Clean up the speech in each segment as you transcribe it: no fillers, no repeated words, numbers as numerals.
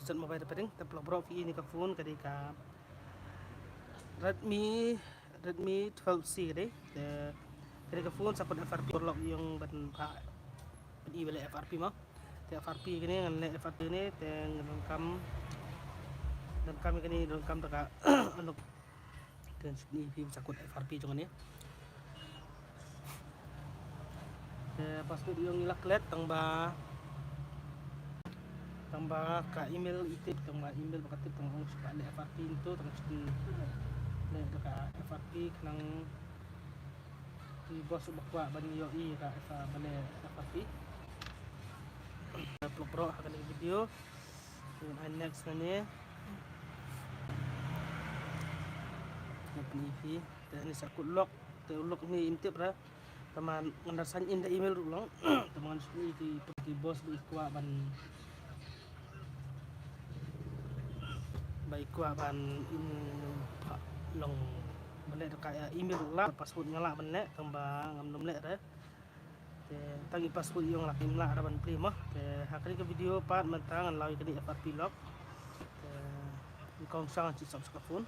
set mobile paring ta blok ini ka phone kadika Redmi 12C deh kadika phone support FRP lock yung ban pa i bale FRP mo te FRP kini ngan le FRP ni te ngan kam dan kami kini don kam taka anok dan ni film sakut FRP jangan ya password yung ilaklet tambah ka email itip tambah email bakatip tang suka le FRP itu tang le ka FRP nang di bos bakwa ban yo i ka bale FRP pro akan video dan next ni ini dan ini sakut lock ni intip ra teman ngandasan in the email ulang teman sini di bos di kuat ban baik kuat ban in long balik kayak email ulang password nyala balik tambah ngam lek dah tangi password yang laki mla ada ban prima hakari ke video part mentang lawi kini FRP lock kong sang ci subscribe phone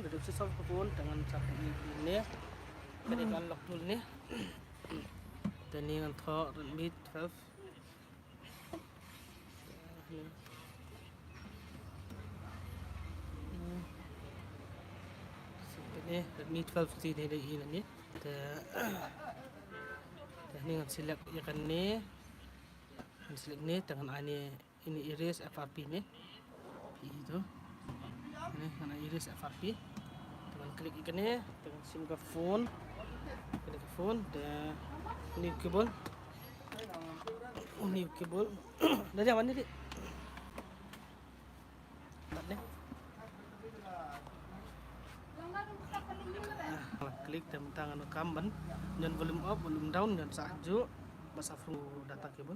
dari subscribe phone dengan satu ini kini kan lock dulu ni dan ini kan thok Redmi 12 ini Redmi 12C ini ini kan select ya kan ni select ni dengan ini iris FRP ni itu ini kan iris FRP dengan klik ikan ni dengan sim ke phone klik ke phone dan ini kabel dari mana ni klik tentang anu kamban dan volume up volume down dan sajo masa flu data kabel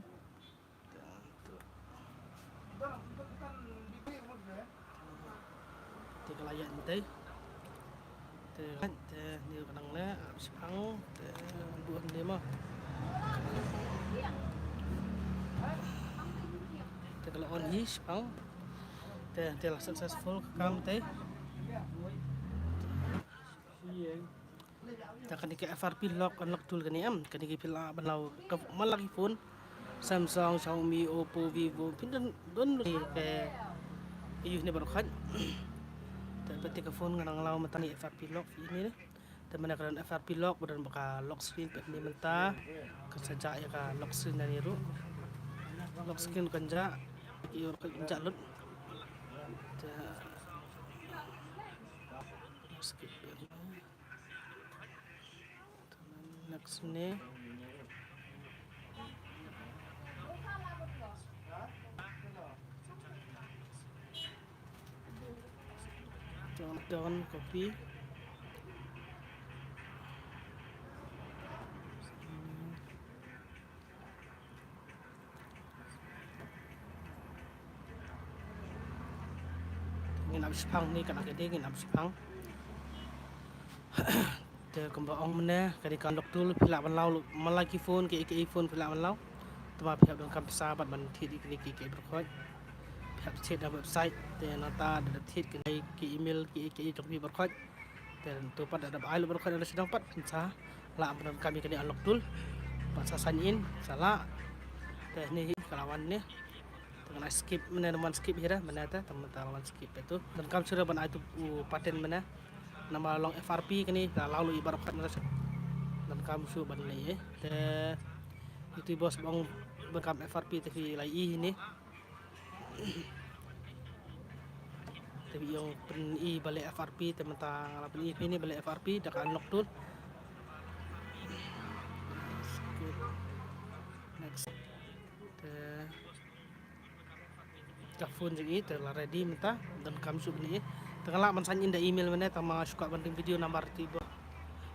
tiga layak nanti ni kadang le sepang buat dia mah kalau on hi sepang telah successful kam teh takkan ke FRP lock unlock tool kan am kan ke pila banau ke malaki phone Samsung, Xiaomi, Oppo, Vivo pindan don ke iyu ni baru kan tapi ke phone ngang lau matani FRP lock ini teman kan FRP lock badan baka lock screen pet ni mentah kesaja ya ka lock screen dari ru lock screen kan ja iyo kan ja lut next ni down copy ngin abis pang ni kan agak ngin abis pang te kembang mana kali kan doktor pila banlau malaki phone ke phone pila banlau tama pihak dengan kam sahabat ban thid ikni ke berkhot pihak chat da website te nata da thid ke email ke jok bi berkhot dan tu pada ada ail berkhot ada sedang pat sa la ban kami kini unlock tool pas sign in salah te ni kalawan ni dengan skip mana teman skip hira mana ta teman skip itu dan kam sudah ban itu paten mana nama long FRP kini lalu ibarat dan kamu su ban ni itu bos bang bekam FRP tapi lai ini tapi yang pen balik FRP teman-teman lapin ini balik FRP dak unlock tool next phone jadi telah ready minta dan kamu su ni tengah mensanyin da email mana tama suka banding video nomor tiba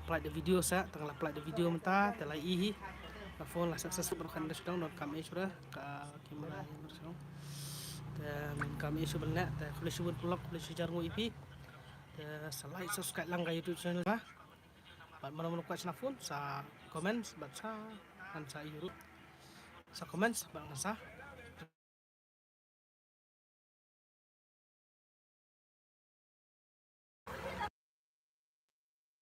play the video sa tengah play the video minta telah ihi phone lah successful berkan sedang dan kami sudah ke kamera yang bersong dan kami sudah benar dan kalau sudah vlog kalau sudah jarang IP like subscribe lang ke YouTube channel lah mana mana kuat phone sa comment baca dan sa YouTube sa comment bang sa